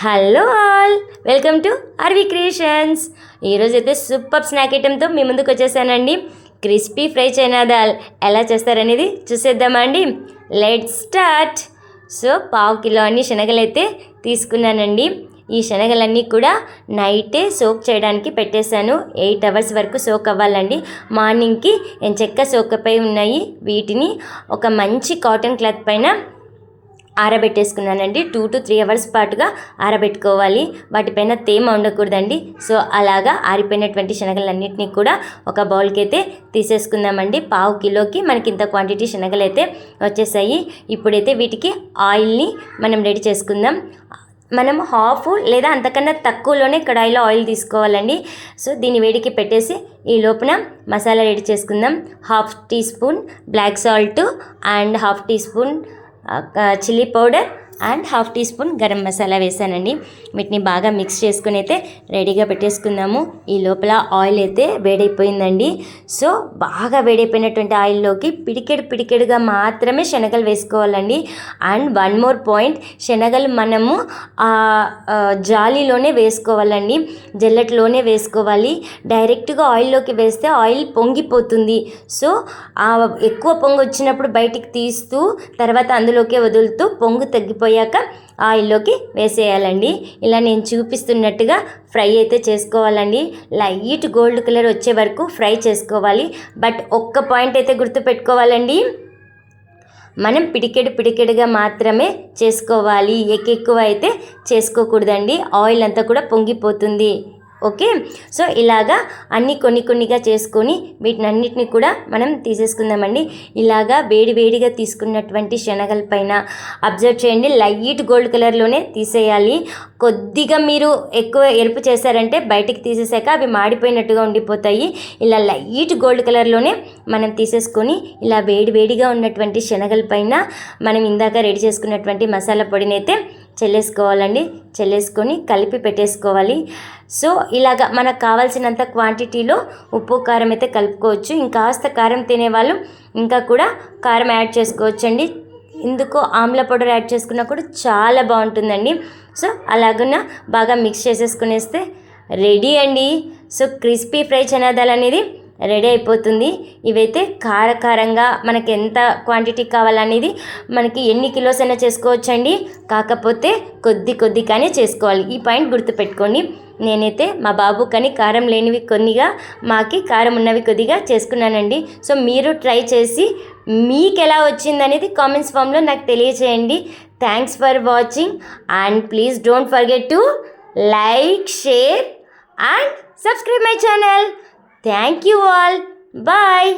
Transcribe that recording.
Hello all, welcome to RV creations. ఈరోజు అయితే super snack ఐటెంతో మీ ముందుకు వచ్చేసానండి. క్రిస్పీ ఫ్రై చైనా దాల్ ఎలా చేస్తారనేది చూసేద్దామండి. Let's start. సో 1/2 కిలో అన్ని శనగలు అయితే తీసుకున్నానండి. ఈ శనగలన్నీ కూడా నైటే సోక్ చేయడానికి పెట్టేశాను. 8 అవర్స్ వరకు సోక్ అవ్వాలండి. మార్నింగ్కి ఎంచక్క సోకపై ఉన్నాయి. వీటిని ఒక మంచి కాటన్ క్లాత్ పైన ఆరబెట్టేసుకున్నానండి. 2 to 3 అవర్స్ పాటుగా ఆరబెట్టుకోవాలి. వాటిపైన తేమ ఉండకూడదండి. సో అలాగా ఆరిపోయినటువంటి శనగలన్నింటినీ కూడా ఒక బౌల్కి అయితే తీసేసుకుందామండి. 1/2 కిలోకి మనకి ఇంత క్వాంటిటీ శనగలు అయితే వచ్చేసాయి. ఇప్పుడైతే వీటికి ఆయిల్ని మనం రెడీ చేసుకుందాం. మనం హాఫ్ లేదా అంతకన్నా తక్కువలోనే కడాయిలో ఆయిల్ తీసుకోవాలండి. సో దీన్ని వేడికి పెట్టేసి ఈ లోపున మసాలా రెడీ చేసుకుందాం. 1/2 teaspoon black salt and 1/2 teaspoon chilli powder and 1/2 teaspoon garam masala వేసానండి. వీటిని బాగా మిక్స్ చేసుకుని అయితే రెడీగా పెట్టేసుకుందాము. ఈ లోపల ఆయిల్ అయితే వేడైపోయిందండి. సో బాగా వేడైపోయినటువంటి ఆయిల్లోకి పిడికెడుగా మాత్రమే శనగలు వేసుకోవాలండి. అండ్ వన్ మోర్ పాయింట్, శనగలు మనము జాలీలోనే వేసుకోవాలండి, జల్లెట్లోనే వేసుకోవాలి. డైరెక్ట్గా ఆయిల్లోకి వేస్తే ఆయిల్ పొంగిపోతుంది. సో ఎక్కువ పొంగు వచ్చినప్పుడు బయటికి తీస్తూ తర్వాత అందులోకే వదులుతూ పొంగు తగ్గిపోయాక ఆయిల్లోకి వేసేయాలండి. ఇలా నేను చూపిస్తున్నట్టుగా ఫ్రై అయితే చేసుకోవాలండి. లైట్ గోల్డ్ కలర్ వచ్చే వరకు ఫ్రై చేసుకోవాలి. బట్ ఒక్క పాయింట్ అయితే గుర్తుపెట్టుకోవాలండి, మనం పిడికెడుగా మాత్రమే చేసుకోవాలి. ఎక్కువ అయితే చేసుకోకూడదండి, ఆయిల్ అంతా కూడా పొంగిపోతుంది. ఓకే, సో ఇలాగా అన్నీ కొన్నిగా చేసుకొని వీటినన్నిటిని కూడా మనం తీసేసుకుందామండి. ఇలాగా వేడిగా తీసుకున్నటువంటి శనగల పైన అబ్జర్వ్ చేయండి, లైట్ గోల్డ్ కలర్లోనే తీసేయాలి. కొద్దిగా మీరు ఎక్కువ ఎరుపు చేశారంటే బయటికి తీసేసాక అవి మాడిపోయినట్టుగా ఉండిపోతాయి. ఇలా లైట్ గోల్డ్ కలర్లోనే మనం తీసేసుకొని ఇలా వేడిగా ఉన్నటువంటి శనగల పైన మనం ఇందాక రెడీ చేసుకున్నటువంటి మసాలా పొడిని అయితే చెల్లేసుకొని కలిపి పెట్టేసుకోవాలి. సో ఇలాగా మనకు కావాల్సినంత క్వాంటిటీలో ఉప్పు కారం అయితే కలుపుకోవచ్చు. ఇంకాస్త కారం తినేవాళ్ళు ఇంకా కూడా కారం యాడ్ చేసుకోవచ్చండి. ఇందుకు ఆమ్ల పౌడర్ యాడ్ చేసుకున్నా కూడా చాలా బాగుంటుందండి. సో అలాగున్న బాగా మిక్స్ చేసేసుకునేస్తే రెడీ అండి. So crispy fry chana dal అనేది రెడీ అయిపోతుంది. ఇవైతే కారంగా మనకి ఎంత క్వాంటిటీ కావాలనేది మనకి ఎన్ని కిలోస్ అయినా చేసుకోవచ్చండి. కాకపోతే కొద్దిగానే చేసుకోవాలి. ఈ పాయింట్ గుర్తుపెట్టుకోండి. నేనైతే మా బాబు కానీ కారం లేనివి కొన్నిగా, మాకి కారం ఉన్నవి కొద్దిగా చేసుకున్నానండి. సో మీరు ట్రై చేసి మీకు ఎలా వచ్చిందనేది కామెంట్స్ ఫామ్లో నాకు తెలియచేయండి. Thanks for watching and please don't forget to like, share and subscribe my channel. Thank you all. Bye.